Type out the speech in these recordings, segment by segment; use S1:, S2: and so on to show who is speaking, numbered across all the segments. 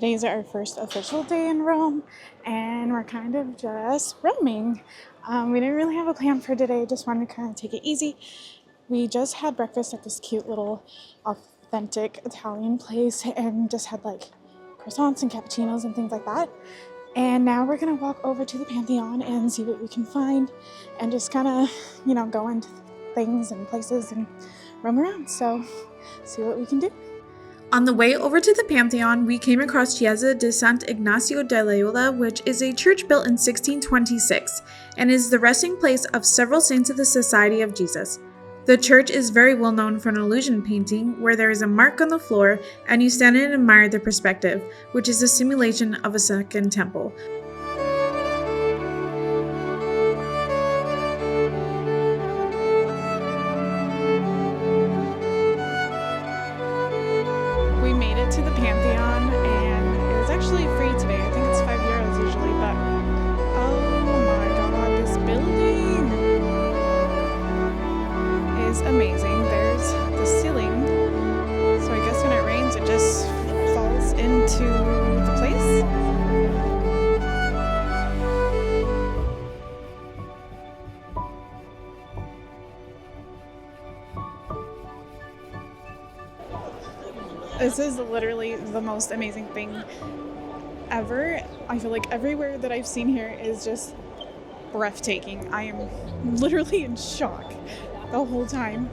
S1: Today's our first official day in Rome, and we're kind of just roaming. We didn't really have a plan for today, just wanted to kind of take it easy. We just had breakfast at this cute little authentic Italian place and just had like croissants and cappuccinos and things like that. And now we're gonna walk over to the Pantheon and see what we can find and just kind of, go into things and places and roam around. So see what we can do.
S2: On the way over to the Pantheon, we came across Chiesa di Sant Ignazio de Loyola, which is a church built in 1626 and is the resting place of several saints of the Society of Jesus. The church is very well known for an illusion painting where there is a mark on the floor and you stand and admire the perspective, which is a simulation of a second temple.
S1: We made it to the Pantheon and it was actually free today. I think it's €5 usually, but oh my god, this building is amazing. There's the ceiling, so I guess when it rains it just falls into the place. This is literally the most amazing thing ever. I feel like everywhere that I've seen here is just breathtaking. I am literally in shock the whole time.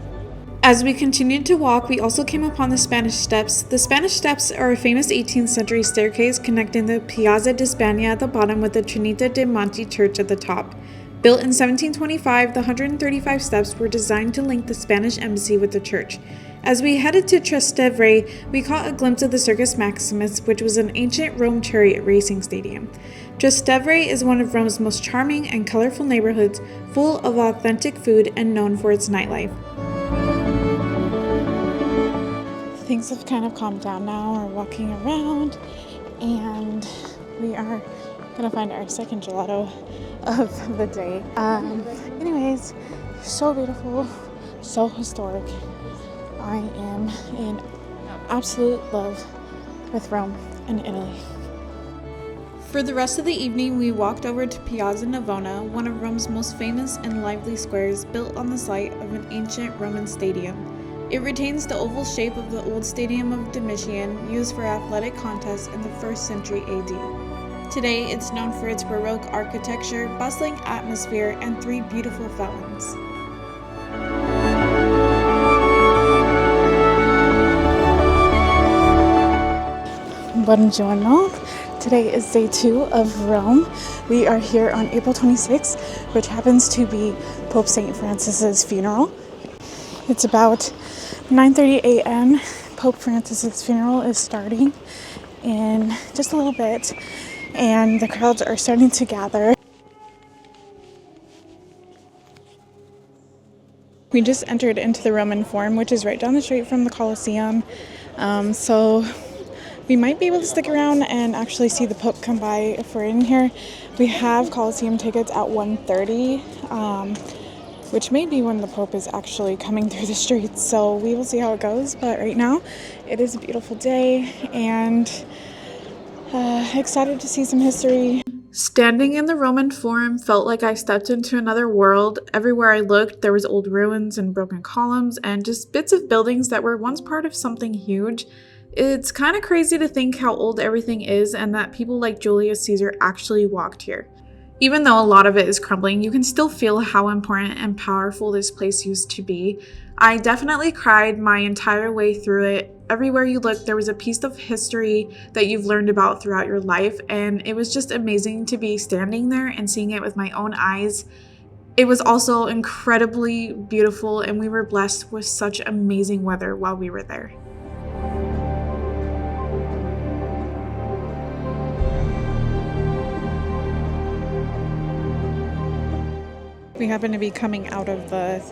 S2: As we continued to walk, we also came upon the Spanish Steps. The Spanish Steps are a famous 18th century staircase connecting the Piazza di Spagna at the bottom with the Trinita de' Monti church at the top. Built in 1725, the 135 steps were designed to link the Spanish embassy with the church. As we headed to Trastevere, we caught a glimpse of the Circus Maximus, which was an ancient Rome chariot racing stadium. Trastevere is one of Rome's most charming and colorful neighborhoods, full of authentic food and known for its nightlife.
S1: Things have kind of calmed down now. We're walking around and we are gonna find our second gelato of the day. Anyways, so beautiful, so historic. I am in absolute love with Rome and Italy.
S2: For the rest of the evening, we walked over to Piazza Navona, one of Rome's most famous and lively squares built on the site of an ancient Roman stadium. It retains the oval shape of the old Stadium of Domitian, used for athletic contests in the 1st century AD. Today, it's known for its Baroque architecture, bustling atmosphere, and 3 beautiful fountains.
S1: Buongiorno. Today is day 2 of Rome. We are here on April 26th, which happens to be Pope St. Francis's funeral. It's about 9:30 a.m. Pope Francis's funeral is starting in just a little bit, and the crowds are starting to gather. We just entered into the Roman Forum, which is right down the street from the Colosseum. So we might be able to stick around and actually see the Pope come by if we're in here. We have Colosseum tickets at 1:30, which may be when the Pope is actually coming through the streets. So we will see how it goes. But right now, it is a beautiful day and excited to see some history.
S2: Standing in the Roman Forum felt like I stepped into another world. Everywhere I looked, there was old ruins and broken columns and just bits of buildings that were once part of something huge. It's kind of crazy to think how old everything is and that people like Julius Caesar actually walked here. Even though a lot of it is crumbling, you can still feel how important and powerful this place used to be. I definitely cried my entire way through it. Everywhere you look, there was a piece of history that you've learned about throughout your life, and it was just amazing to be standing there and seeing it with my own eyes. It was also incredibly beautiful, and we were blessed with such amazing weather while we were there.
S1: We happen to be coming out of the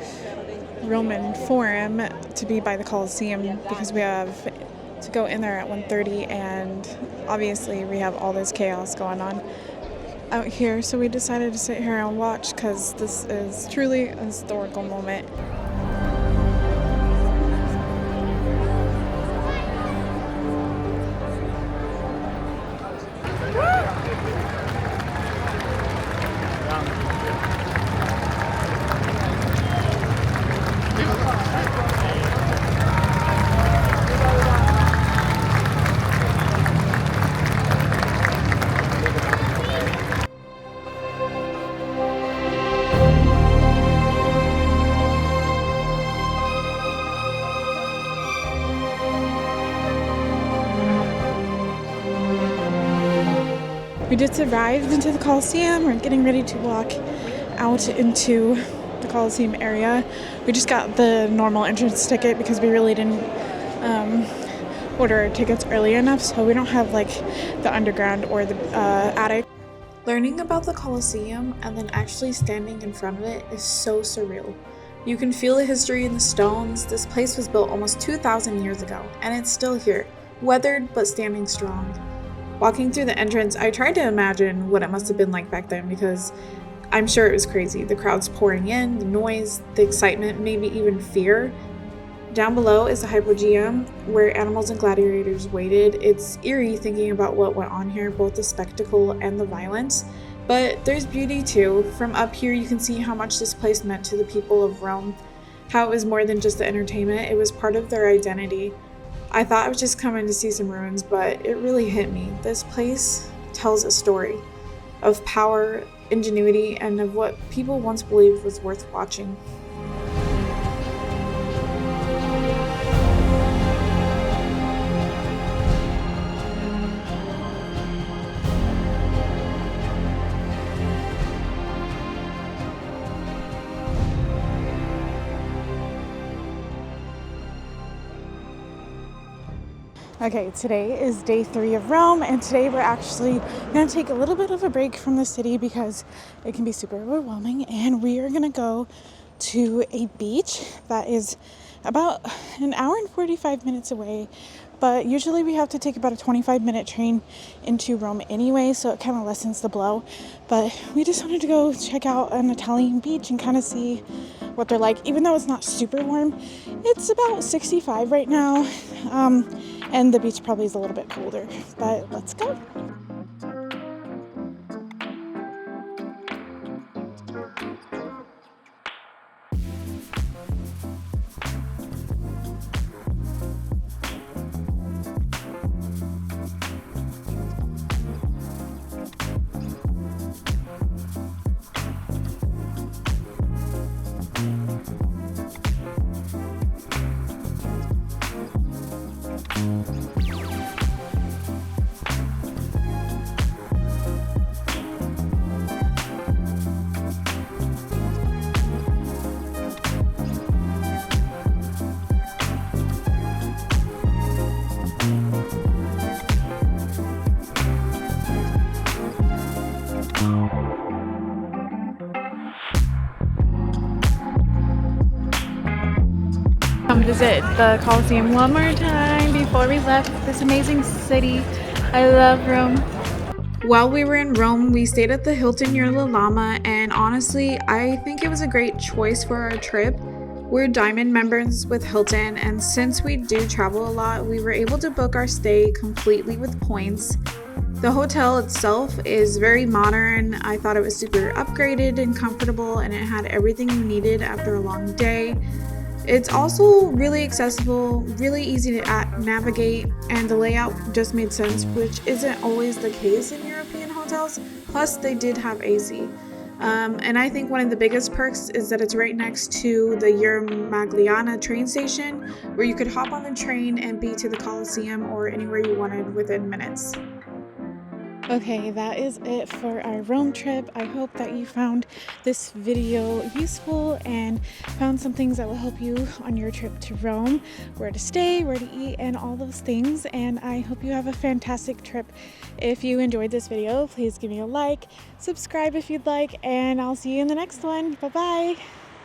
S1: Roman Forum to be by the Colosseum because we have to go in there at 1:30, and obviously we have all this chaos going on out here, so we decided to sit here and watch because this is truly a historical moment. We just arrived into the Colosseum. We're getting ready to walk out into the Colosseum area. We just got the normal entrance ticket because we really didn't order our tickets early enough, so we don't have like the underground or the attic.
S2: Learning about the Colosseum and then actually standing in front of it is so surreal. You can feel the history in the stones. This place was built almost 2,000 years ago, and it's still here, weathered but standing strong. Walking through the entrance, I tried to imagine what it must have been like back then because I'm sure it was crazy. The crowds pouring in, the noise, the excitement, maybe even fear. Down below is the Hypogeum, where animals and gladiators waited. It's eerie thinking about what went on here, both the spectacle and the violence. But there's beauty too. From up here you can see how much this place meant to the people of Rome, how it was more than just the entertainment, it was part of their identity. I thought I was just coming to see some ruins, but it really hit me. This place tells a story of power, ingenuity, and of what people once believed was worth watching.
S1: Okay, today is day 3 of Rome, and today we're actually going to take a little bit of a break from the city because it can be super overwhelming, and we are going to go to a beach that is about an hour and 45 minutes away, but usually we have to take about a 25-minute train into Rome anyway, so it kind of lessens the blow. But we just wanted to go check out an Italian beach and kind of see what they're like. Even though it's not super warm, it's about 65 right now, and the beach probably is a little bit colder, but let's go. Come visit the Colosseum one more time before we left this amazing city. I love Rome.
S2: While we were in Rome, we stayed at the Hilton near Loyola, and honestly, I think it was a great choice for our trip. We're Diamond members with Hilton, and since we do travel a lot, we were able to book our stay completely with points. The hotel itself is very modern. I thought it was super upgraded and comfortable, and it had everything you needed after a long day. It's also really accessible, really easy to navigate, and the layout just made sense, which isn't always the case in European hotels. Plus, they did have AC. And I think one of the biggest perks is that it's right next to the Magliana train station, where you could hop on the train and be to the Colosseum or anywhere you wanted within minutes.
S1: Okay, that is it for our Rome trip. I hope that you found this video useful and found some things that will help you on your trip to Rome, where to stay, where to eat, and all those things. And I hope you have a fantastic trip. If you enjoyed this video, please give me a like, subscribe if you'd like, and I'll see you in the next one. Bye-bye.